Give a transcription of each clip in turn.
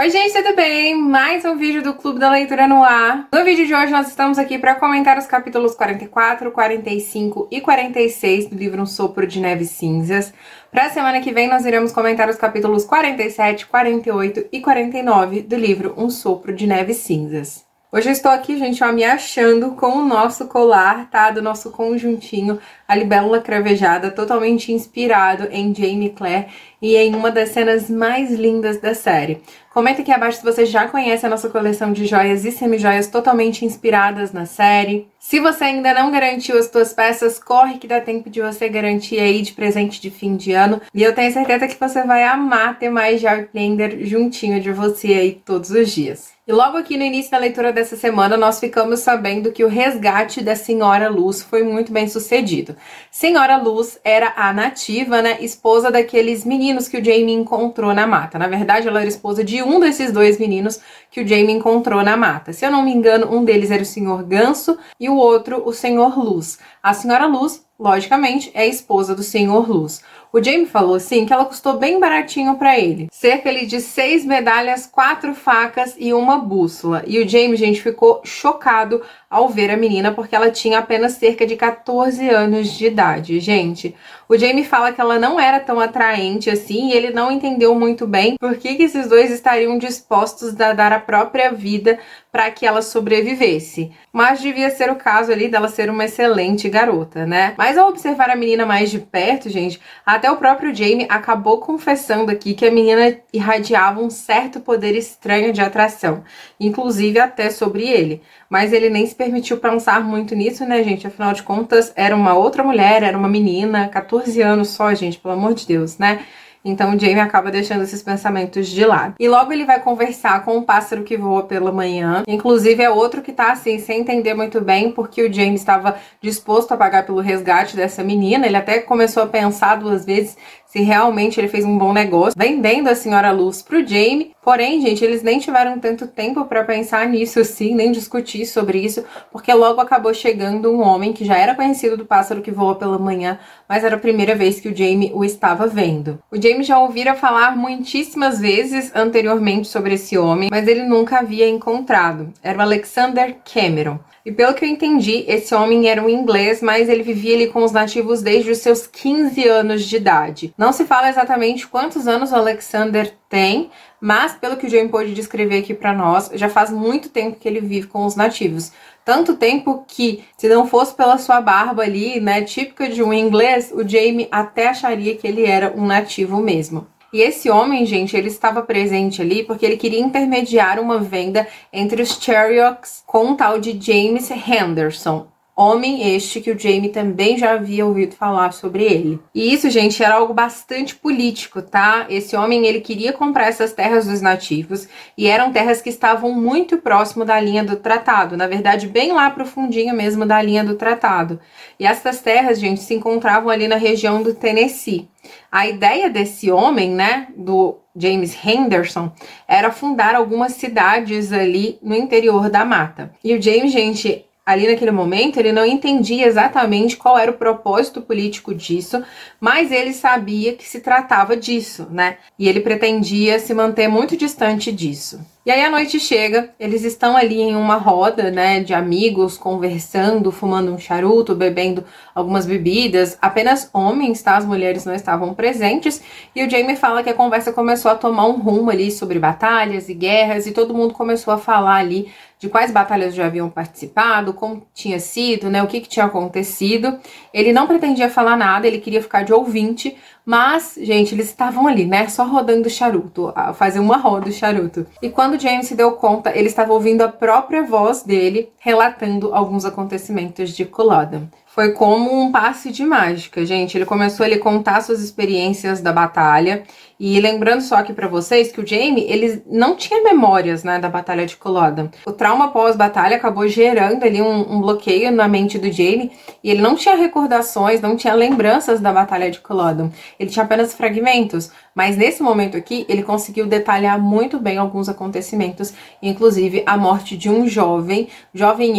Oi gente, tudo bem? Mais um vídeo do Clube da Leitura no ar. No vídeo de hoje nós estamos aqui para comentar os capítulos 44, 45 e 46 do livro Um Sopro de Neve Cinzas. Para a semana que vem nós iremos comentar os capítulos 47, 48 e 49 do livro Um Sopro de Neve Cinzas. Hoje eu estou aqui, gente, ó, me achando com o nosso colar, tá? Do nosso conjuntinho, a libélula cravejada, totalmente inspirado em Jaime Clare e em uma das cenas mais lindas da série. Comenta aqui abaixo se você já conhece a nossa coleção de joias e semijoias totalmente inspiradas na série. Se você ainda não garantiu as suas peças, corre que dá tempo de você garantir aí de presente de fim de ano. E eu tenho certeza que você vai amar ter mais de Outlander juntinho de você aí todos os dias. E logo aqui no início da leitura dessa semana, nós ficamos sabendo que o resgate da Senhora Luz foi muito bem sucedido. Senhora Luz era a nativa, né, esposa daqueles meninos que o Jaime encontrou na mata. Na verdade, ela era esposa de um desses dois meninos que o Jaime encontrou na mata. Se eu não me engano, um deles era o Senhor Ganso e o outro o Senhor Luz. A Senhora Luz, logicamente, é a esposa do Senhor Luz. O Jaime falou assim que ela custou bem baratinho pra ele. Cerca ali de 6 medalhas, 4 facas e uma bússola. E o Jaime, gente, ficou chocado ao ver a menina porque ela tinha apenas cerca de 14 anos de idade. Gente, o Jaime fala que ela não era tão atraente assim e ele não entendeu muito bem por que esses dois estariam dispostos a dar a própria vida para que ela sobrevivesse. Mas devia ser o caso ali dela ser uma excelente garota, né? Mas ao observar a menina mais de perto, gente, até o próprio Jaime acabou confessando aqui que a menina irradiava um certo poder estranho de atração, inclusive até sobre ele. Mas ele nem se permitiu pensar muito nisso, né, gente? Afinal de contas, era uma outra mulher, era uma menina, 14 anos só, gente, pelo amor de Deus, né? Então o Jaime acaba deixando esses pensamentos de lado. E logo ele vai conversar com um pássaro que voa pela manhã. Inclusive é outro que tá assim, sem entender muito bem porque o Jaime estava disposto a pagar pelo resgate dessa menina. Ele até começou a pensar 2 vezes se realmente ele fez um bom negócio vendendo a Senhora Luz pro Jaime. Porém, gente, eles nem tiveram tanto tempo para pensar nisso assim, nem discutir sobre isso, porque logo acabou chegando um homem que já era conhecido do pássaro que voa pela manhã, mas era a primeira vez que o Jaime o estava vendo. O Jaime já ouvira falar muitíssimas vezes anteriormente sobre esse homem, mas ele nunca havia encontrado. Era o Alexander Cameron. E pelo que eu entendi, esse homem era um inglês, mas ele vivia ali com os nativos desde os seus 15 anos de idade. Não se fala exatamente quantos anos o Alexander tem, mas pelo que o Jaime pôde descrever aqui pra nós, já faz muito tempo que ele vive com os nativos. Tanto tempo que, se não fosse pela sua barba ali, né, típica de um inglês, o Jaime até acharia que ele era um nativo mesmo. E esse homem, gente, ele estava presente ali porque ele queria intermediar uma venda entre os Cherokes com um tal de James Henderson. Homem este que o Jaime também já havia ouvido falar sobre ele. E isso, gente, era algo bastante político, tá? Esse homem, ele queria comprar essas terras dos nativos e eram terras que estavam muito próximo da linha do tratado. Na verdade, bem lá pro fundinho mesmo da linha do tratado. E essas terras, gente, se encontravam ali na região do Tennessee. A ideia desse homem, né, do James Henderson, era fundar algumas cidades ali no interior da mata. E o James, gente, ali naquele momento, ele não entendia exatamente qual era o propósito político disso, mas ele sabia que se tratava disso, né? E ele pretendia se manter muito distante disso. E aí a noite chega, eles estão ali em uma roda, né, de amigos, conversando, fumando um charuto, bebendo algumas bebidas, apenas homens, tá? As mulheres não estavam presentes, e o Jaime fala que a conversa começou a tomar um rumo ali sobre batalhas e guerras, e todo mundo começou a falar ali de quais batalhas já haviam participado, como tinha sido, né, o que tinha acontecido. Ele não pretendia falar nada, ele queria ficar de ouvinte, mas, gente, eles estavam ali, né, só rodando o charuto, fazer uma roda o charuto. E quando o James se deu conta, ele estava ouvindo a própria voz dele relatando alguns acontecimentos de Culloden. Foi como um passe de mágica, gente. Ele começou a contar suas experiências da batalha. E lembrando só aqui pra vocês que o Jaime, ele não tinha memórias, né, da Batalha de Culloden. O trauma pós-batalha acabou gerando ali um bloqueio na mente do Jaime. E ele não tinha recordações, não tinha lembranças da Batalha de Culloden. Ele tinha apenas fragmentos. Mas nesse momento aqui, ele conseguiu detalhar muito bem alguns acontecimentos, inclusive a morte de um jovem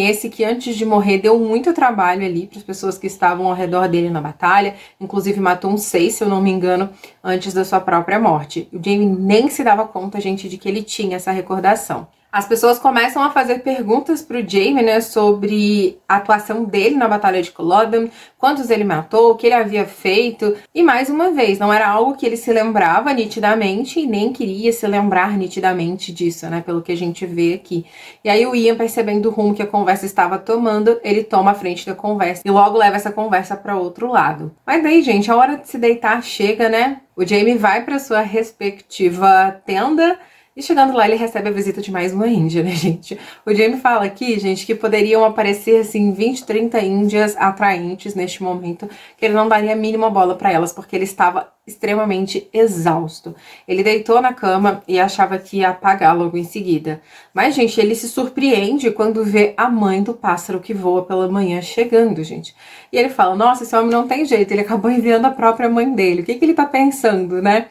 esse que antes de morrer deu muito trabalho ali para as pessoas que estavam ao redor dele na batalha, inclusive matou uns 6, se eu não me engano, antes da sua própria morte. O Jaime nem se dava conta, gente, de que ele tinha essa recordação. As pessoas começam a fazer perguntas pro Jaime, né, sobre a atuação dele na Batalha de Culloden, quantos ele matou, o que ele havia feito, e mais uma vez, não era algo que ele se lembrava nitidamente e nem queria se lembrar nitidamente disso, né, pelo que a gente vê aqui. E aí o Ian, percebendo o rumo que a conversa estava tomando, ele toma a frente da conversa e logo leva essa conversa para outro lado. Mas daí, gente, a hora de se deitar chega, né? O Jaime vai para sua respectiva tenda. E chegando lá, ele recebe a visita de mais uma índia, né, gente? O Jaime fala aqui, gente, que poderiam aparecer, assim, 20, 30 índias atraentes neste momento, que ele não daria a mínima bola pra elas, porque ele estava extremamente exausto. Ele deitou na cama e achava que ia apagar logo em seguida. Mas, gente, ele se surpreende quando vê a mãe do pássaro que voa pela manhã chegando, gente. E ele fala, nossa, esse homem não tem jeito, ele acabou enviando a própria mãe dele. O que ele tá pensando, né?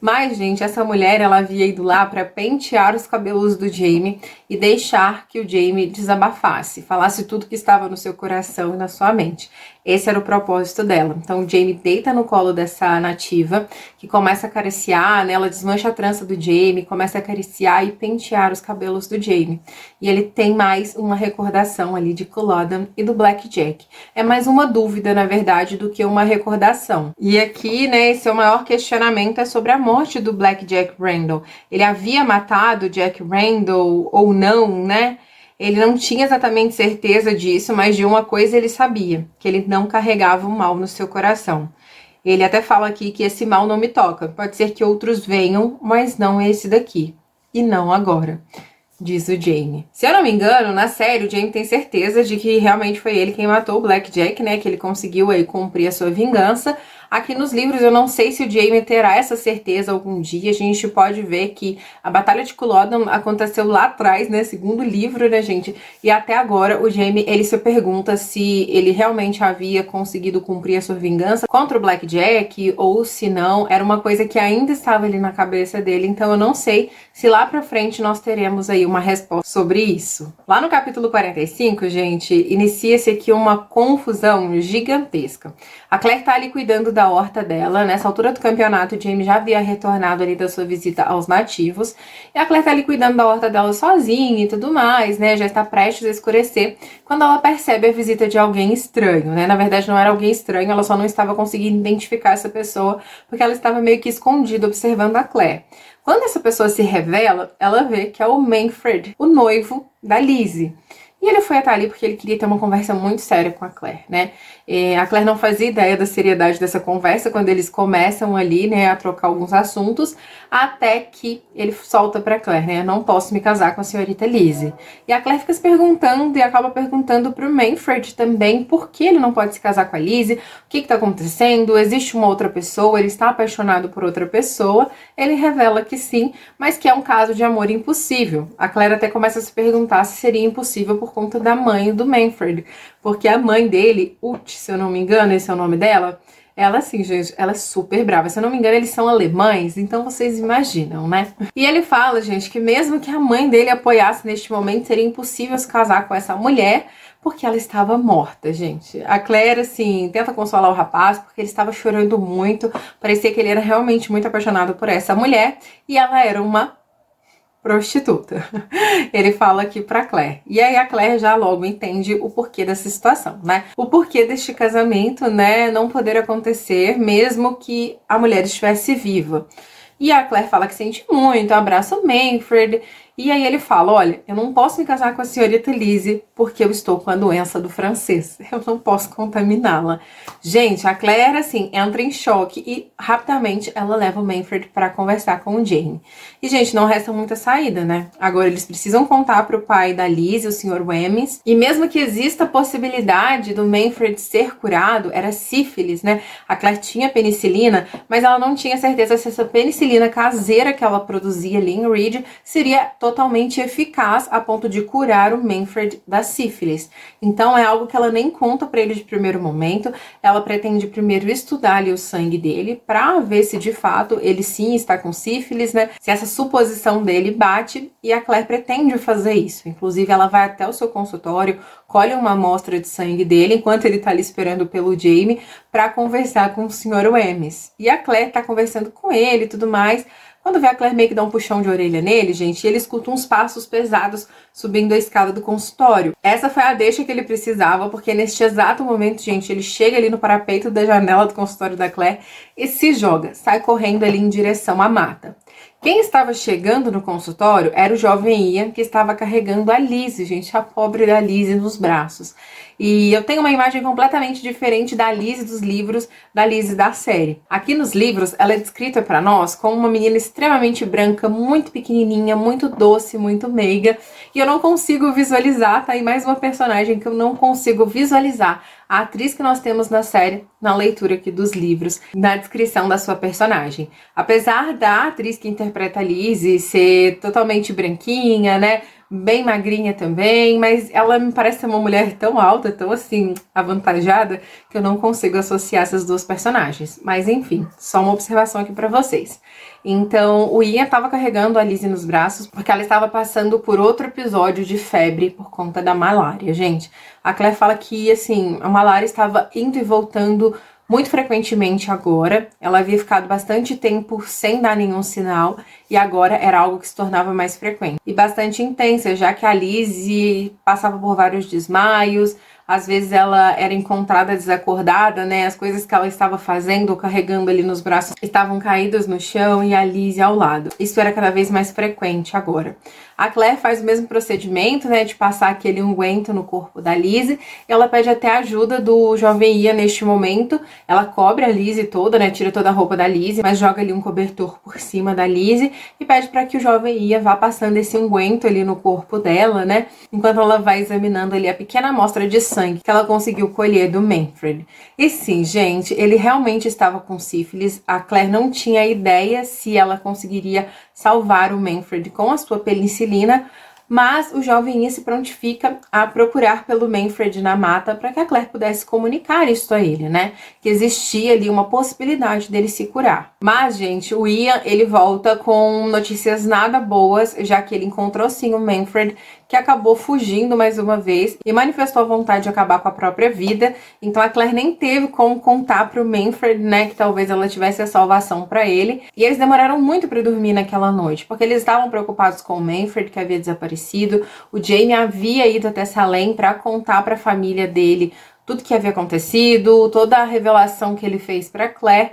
Mas, gente, essa mulher, ela havia ido lá para pentear os cabelos do Jaime e deixar que o Jaime desabafasse, falasse tudo que estava no seu coração e na sua mente. Esse era o propósito dela. Então, o Jaime deita no colo dessa nativa, que começa a acariciar, né? Ela desmancha a trança do Jaime, começa a acariciar e pentear os cabelos do Jaime. E ele tem mais uma recordação ali de Culloden e do Blackjack. É mais uma dúvida, na verdade, do que uma recordação. E aqui, né, esse é o maior questionamento, é sobre a morte do Blackjack Randall. Ele havia matado Jack Randall ou não, né? Ele não tinha exatamente certeza disso, mas de uma coisa ele sabia, que ele não carregava o mal no seu coração. Ele até fala aqui que esse mal não me toca. Pode ser que outros venham, mas não esse daqui. E não agora, diz o Jaime. Se eu não me engano, na série, o Jaime tem certeza de que realmente foi ele quem matou o Blackjack, né? Que ele conseguiu aí cumprir a sua vingança. Aqui nos livros eu não sei se o Jaime terá essa certeza algum dia. A gente pode ver que a Batalha de Culloden aconteceu lá atrás, né, segundo livro, né, gente? E até agora o Jaime, ele se pergunta se ele realmente havia conseguido cumprir a sua vingança contra o Blackjack ou se não. Era uma coisa que ainda estava ali na cabeça dele, então eu não sei se lá pra frente nós teremos aí uma resposta sobre isso. Lá no capítulo 45, gente, inicia-se aqui uma confusão gigantesca. A Claire tá ali cuidando da horta dela. Nessa altura do campeonato, o Jaime já havia retornado ali da sua visita aos nativos. E a Claire tá ali cuidando da horta dela sozinha e tudo mais, né? Já está prestes a escurecer, quando ela percebe a visita de alguém estranho, né? Na verdade, não era alguém estranho, ela só não estava conseguindo identificar essa pessoa, porque ela estava meio que escondida, observando a Claire. Quando essa pessoa se revela, ela vê que é o Manfred, o noivo da Lizzie. E ele foi até ali porque ele queria ter uma conversa muito séria com a Claire, né? A Claire não fazia ideia da seriedade dessa conversa quando eles começam ali, né, a trocar alguns assuntos, até que ele solta pra Claire, né? Não posso me casar com a senhorita Lizzie. E a Claire fica se perguntando e acaba perguntando pro Manfred também por que ele não pode se casar com a Lizzie, o que tá acontecendo, existe uma outra pessoa, ele está apaixonado por outra pessoa. Ele revela que sim, mas que é um caso de amor impossível. A Claire até começa a se perguntar se seria impossível por conta da mãe do Manfred, porque a mãe dele, Ute, se eu não me engano, esse é o nome dela, ela, assim, gente, ela é super brava. Se eu não me engano, eles são alemães, então vocês imaginam, né? E ele fala, gente, que mesmo que a mãe dele apoiasse neste momento, seria impossível se casar com essa mulher, porque ela estava morta, gente. A Claire, assim, tenta consolar o rapaz, porque ele estava chorando muito, parecia que ele era realmente muito apaixonado por essa mulher, e ela era uma prostituta. Ele fala aqui pra Claire. E aí a Claire já logo entende o porquê dessa situação, né? O porquê deste casamento, né, não poder acontecer mesmo que a mulher estivesse viva. E a Claire fala que sente muito, abraça o Manfred. E aí ele fala, olha, eu não posso me casar com a senhorita Lizzie porque eu estou com a doença do francês. Eu não posso contaminá-la. Gente, a Claire, assim, entra em choque e rapidamente ela leva o Manfred para conversar com o Jaime. E, gente, não resta muita saída, né? Agora eles precisam contar para o pai da Lizzie, o Sr. Wemyss. E mesmo que exista a possibilidade do Manfred ser curado, era sífilis, né? A Claire tinha penicilina, mas ela não tinha certeza se essa penicilina caseira que ela produzia ali em Reed seria totalmente eficaz a ponto de curar o Manfred da sífilis. Então é algo que ela nem conta para ele de primeiro momento. Ela pretende primeiro estudar ali o sangue dele para ver se de fato ele sim está com sífilis, né? Se essa suposição dele bate, e a Claire pretende fazer isso. Inclusive ela vai até o seu consultório, colhe uma amostra de sangue dele enquanto ele tá ali esperando pelo Jamie para conversar com o Sr. Wemyss. E a Claire tá conversando com ele e tudo mais. Quando vê a Claire meio que dá um puxão de orelha nele, gente, ele escuta uns passos pesados subindo a escada do consultório. Essa foi a deixa que ele precisava, porque neste exato momento, gente, ele chega ali no parapeito da janela do consultório da Claire e se joga, sai correndo ali em direção à mata. Quem estava chegando no consultório era o jovem Ian, que estava carregando a Lizzie, gente, a pobre da Lizzie nos braços. E eu tenho uma imagem completamente diferente da Lizzie dos livros, da Lizzie da série. Aqui nos livros, ela é descrita para nós como uma menina extremamente branca, muito pequenininha, muito doce, muito meiga. E eu não consigo visualizar, tá aí mais uma personagem que eu não consigo visualizar. A atriz que nós temos na série, na leitura aqui dos livros, na descrição da sua personagem. Apesar da atriz que interpreta a Lizzie ser totalmente branquinha, né, bem magrinha também, mas ela me parece ser uma mulher tão alta, tão assim, avantajada, que eu não consigo associar essas duas personagens. Mas enfim, só uma observação aqui pra vocês. Então, o Ian estava carregando a Lizzie nos braços porque ela estava passando por outro episódio de febre por conta da malária, gente. A Claire fala que, assim, a malária estava indo e voltando muito frequentemente agora. Ela havia ficado bastante tempo sem dar nenhum sinal e agora era algo que se tornava mais frequente. E bastante intensa, já que a Lizzie passava por vários desmaios, às vezes ela era encontrada desacordada, né? As coisas que ela estava fazendo ou carregando ali nos braços estavam caídas no chão e a Lizzie ao lado. Isso era cada vez mais frequente agora. A Claire faz o mesmo procedimento, né, de passar aquele unguento no corpo da Lizzie. Ela pede até a ajuda do jovem Ian neste momento. Ela cobre a Lizzie toda, né, tira toda a roupa da Lizzie, mas joga ali um cobertor por cima da Lizzie e pede para que o jovem Ian vá passando esse unguento ali no corpo dela, né, enquanto ela vai examinando ali a pequena amostra de sangue que ela conseguiu colher do Manfred. E sim, gente, ele realmente estava com sífilis. A Claire não tinha ideia se ela conseguiria salvar o Manfred com a sua penicilina, mas o jovem Ian se prontifica a procurar pelo Manfred na mata para que a Claire pudesse comunicar isso a ele, né? Que existia ali uma possibilidade dele se curar. Mas, gente, o Ian, ele volta com notícias nada boas, já que ele encontrou sim o Manfred, que acabou fugindo mais uma vez e manifestou a vontade de acabar com a própria vida. Então a Claire nem teve como contar pro Manfred, né, que talvez ela tivesse a salvação para ele. E eles demoraram muito para dormir naquela noite, porque eles estavam preocupados com o Manfred, que havia desaparecido. O Jamie havia ido até Salem para contar para a família dele tudo que havia acontecido, toda a revelação que ele fez para Claire.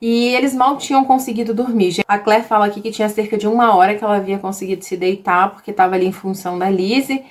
E eles mal tinham conseguido dormir. A Claire fala aqui que tinha cerca de 1 hora que ela havia conseguido se deitar, porque estava ali em função da Lizzie.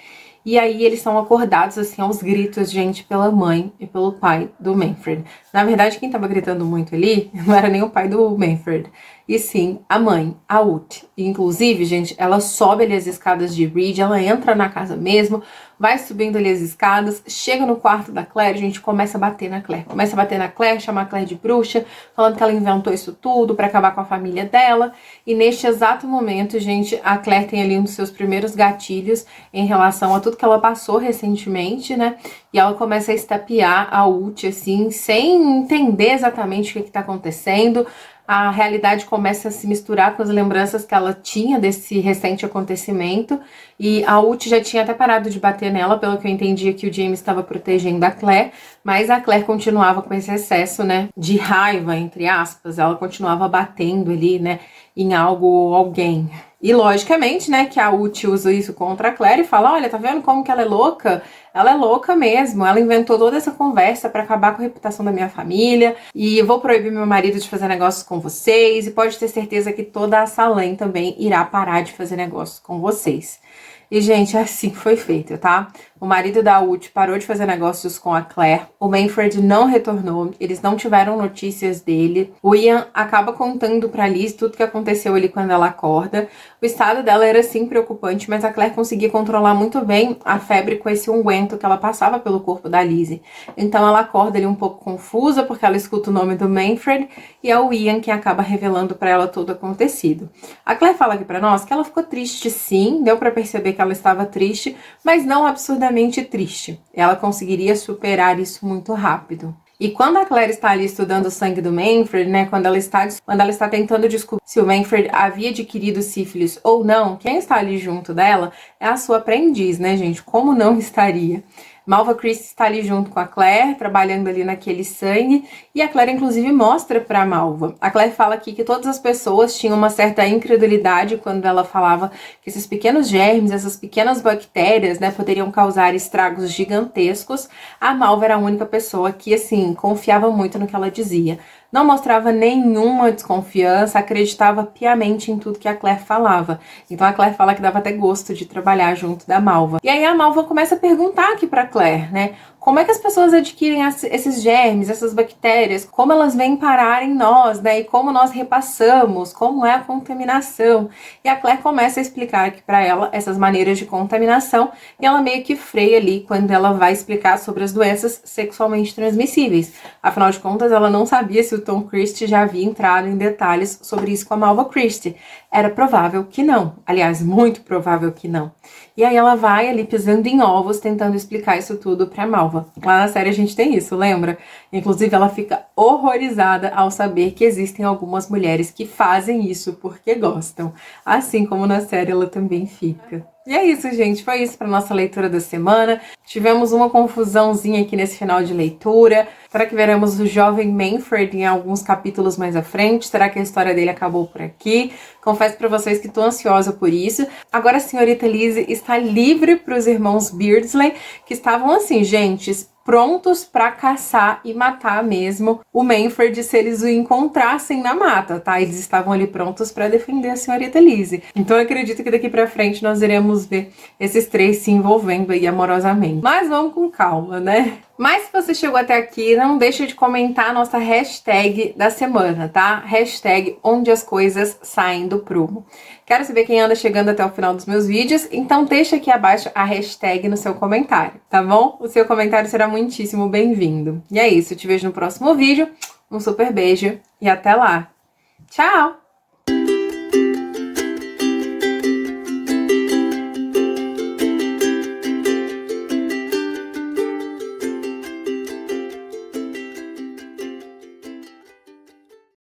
E aí eles são acordados, assim, aos gritos, gente, pela mãe e pelo pai do Manfred. Na verdade, quem tava gritando muito ali não era nem o pai do Manfred, e sim a mãe, a Ute. E, inclusive, gente, ela sobe ali as escadas de Reed, ela entra na casa mesmo, vai subindo ali as escadas, chega no quarto da Claire, a gente começa a bater na Claire. Começa a bater na Claire, chama a Claire de bruxa, falando que ela inventou isso tudo pra acabar com a família dela. E neste exato momento, gente, a Claire tem ali um dos seus primeiros gatilhos em relação a tudo que ela passou recentemente, né? E ela começa a estapear a Ute, assim, sem entender exatamente o que tá acontecendo. A realidade começa a se misturar com as lembranças que ela tinha desse recente acontecimento. E a Ute já tinha até parado de bater nela, pelo que eu entendia que o James estava protegendo a Claire. Mas a Claire continuava com esse excesso, né, de raiva, entre aspas. Ela continuava batendo ali, né, em alguém. E logicamente, né, que a Ute usa isso contra a Claire e fala, olha, tá vendo como que ela é louca? Ela é louca mesmo, ela inventou toda essa conversa pra acabar com a reputação da minha família e eu vou proibir meu marido de fazer negócios com vocês e pode ter certeza que toda a Salem também irá parar de fazer negócios com vocês. E, gente, assim foi feito, tá? O marido da Uth parou de fazer negócios com a Claire, o Manfred não retornou, eles não tiveram notícias dele. O Ian acaba contando pra Liz tudo que aconteceu ali quando ela acorda. O estado dela era sim preocupante, mas a Claire conseguia controlar muito bem a febre com esse unguento que ela passava pelo corpo da Liz. Então ela acorda ali um pouco confusa, porque ela escuta o nome do Manfred, e é o Ian quem acaba revelando pra ela todo o acontecido. A Claire fala aqui pra nós que ela ficou triste sim, deu pra perceber que ela estava triste, mas não absurdamente triste. Ela conseguiria superar isso muito rápido. E quando a Claire está ali estudando o sangue do Manfred, né, quando ela está tentando descobrir se o Manfred havia adquirido sífilis ou não, quem está ali junto dela é a sua aprendiz, né, gente? Como não estaria? Malva Christie está ali junto com a Claire, trabalhando ali naquele sangue, e a Claire inclusive mostra para a Malva. A Claire fala aqui que todas as pessoas tinham uma certa incredulidade quando ela falava que esses pequenos germes, essas pequenas bactérias, né, poderiam causar estragos gigantescos. A Malva era a única pessoa que, assim, confiava muito no que ela dizia. Não mostrava nenhuma desconfiança, acreditava piamente em tudo que a Claire falava. Então a Claire fala que dava até gosto de trabalhar junto da Malva. E aí a Malva começa a perguntar aqui pra Claire, né? Como é que as pessoas adquirem esses germes, essas bactérias? Como elas vêm parar em nós, né? E como nós repassamos? Como é a contaminação? E a Claire começa a explicar aqui pra ela essas maneiras de contaminação. E ela meio que freia ali quando ela vai explicar sobre as doenças sexualmente transmissíveis. Afinal de contas, ela não sabia se o Tom Christie já havia entrado em detalhes sobre isso com a Malva Christie. Era provável que não. Aliás, muito provável que não. E aí ela vai ali pisando em ovos, tentando explicar isso tudo pra Malva. Lá na série a gente tem isso, lembra? Inclusive ela fica horrorizada ao saber que existem algumas mulheres que fazem isso porque gostam. Assim como na série ela também fica. E é isso, gente. Foi isso para nossa leitura da semana. Tivemos uma confusãozinha aqui nesse final de leitura. Será que veremos o jovem Manfred em alguns capítulos mais à frente? Será que a história dele acabou por aqui? Confesso para vocês que estou ansiosa por isso. Agora a senhorita Lizzie está livre para os irmãos Beardsley, que estavam assim, gente, prontos para caçar e matar mesmo o Manfred se eles o encontrassem na mata, tá? Eles estavam ali prontos para defender a senhorita Lizzie. Então eu acredito que daqui para frente nós iremos ver esses três se envolvendo aí amorosamente. Mas vamos com calma, né? Mas se você chegou até aqui, não deixa de comentar a nossa hashtag da semana, tá? Hashtag onde as coisas saem do prumo. Quero saber quem anda chegando até o final dos meus vídeos, então deixa aqui abaixo a hashtag no seu comentário, tá bom? O seu comentário será muitíssimo bem-vindo. E é isso, eu te vejo no próximo vídeo, um super beijo e até lá. Tchau!